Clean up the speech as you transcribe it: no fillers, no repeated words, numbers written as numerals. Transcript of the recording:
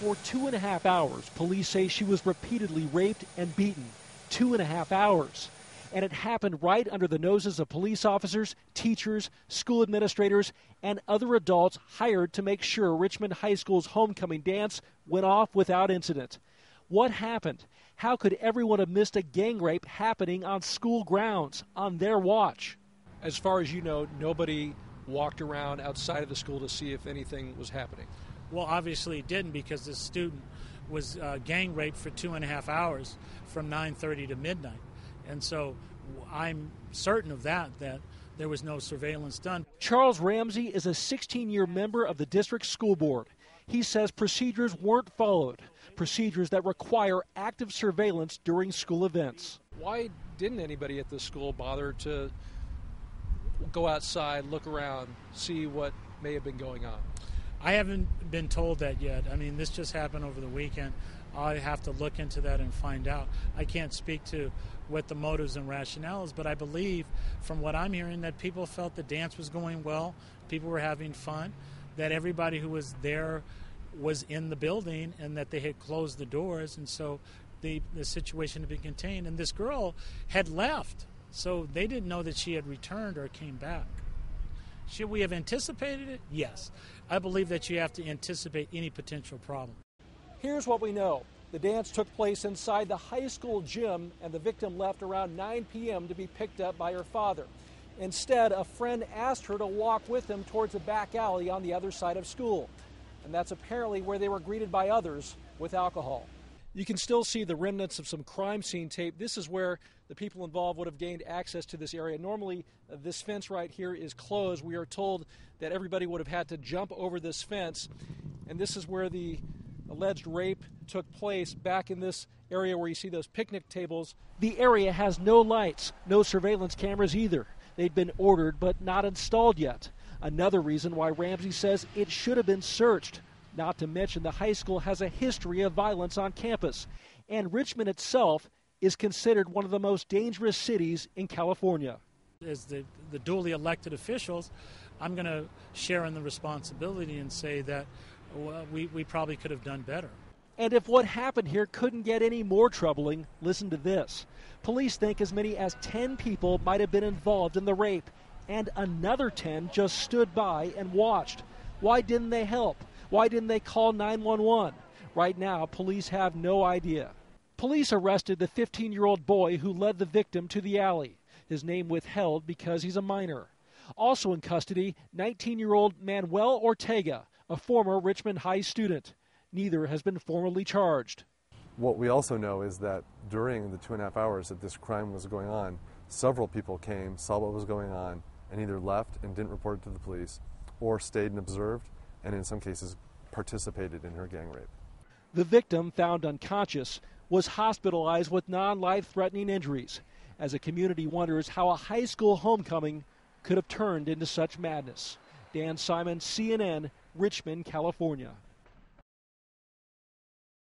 For 2.5 hours, police say she was repeatedly raped and beaten. 2.5 hours. And it happened right under the noses of police officers, teachers, school administrators, and other adults hired to make sure Richmond High School's homecoming dance went off without incident. What happened? How could everyone have missed a gang rape happening on school grounds, on their watch? As far as you know, nobody walked around outside of the school to see if anything was happening. Well, obviously it didn't, because the student was gang raped for 2.5 hours from 9:30 to midnight. And so I'm certain of that there was no surveillance done. Charles Ramsey is a 16-year member of the district school board. He says procedures weren't followed, procedures that require active surveillance during school events. Why didn't anybody at the school bother to go outside, look around, see what may have been going on? I haven't been told that yet. I mean, this just happened over the weekend. I have to look into that and find out. I can't speak to what the motives and rationales, but I believe from what I'm hearing that people felt the dance was going well, people were having fun, that everybody who was there was in the building and that they had closed the doors, and so the situation had been contained. And this girl had left, so they didn't know that she had returned or came back. Should we have anticipated it? Yes. I believe that you have to anticipate any potential problem. Here's what we know. The dance took place inside the high school gym, and the victim left around 9 p.m. to be picked up by her father. Instead, a friend asked her to walk with him towards a back alley on the other side of school. And that's apparently where they were greeted by others with alcohol. You can still see the remnants of some crime scene tape. This is where the people involved would have gained access to this area. Normally, this fence right here is closed. We are told that everybody would have had to jump over this fence. And this is where the alleged rape took place, back in this area where you see those picnic tables. The area has no lights, no surveillance cameras either. They'd been ordered but not installed yet. Another reason why Ramsey says it should have been searched. Not to mention the high school has a history of violence on campus, and Richmond itself is considered one of the most dangerous cities in California. As the duly elected officials, I'm going to share in the responsibility and say that we probably could have done better. And if what happened here couldn't get any more troubling, listen to this. Police think as many as 10 people might have been involved in the rape, and another 10 just stood by and watched. Why didn't they help? Why didn't they call 911? Right now, police have no idea. Police arrested the 15-year-old boy who led the victim to the alley. His name withheld because he's a minor. Also in custody, 19-year-old Manuel Ortega, a former Richmond High student. Neither has been formally charged. What we also know is that during the 2.5 hours that this crime was going on, several people came, saw what was going on, and either left and didn't report it to the police, or stayed and observed, and in some cases participated in her gang rape. The victim, found unconscious, was hospitalized with non-life-threatening injuries, as the community wonders how a high school homecoming could have turned into such madness. Dan Simon, CNN, Richmond, California.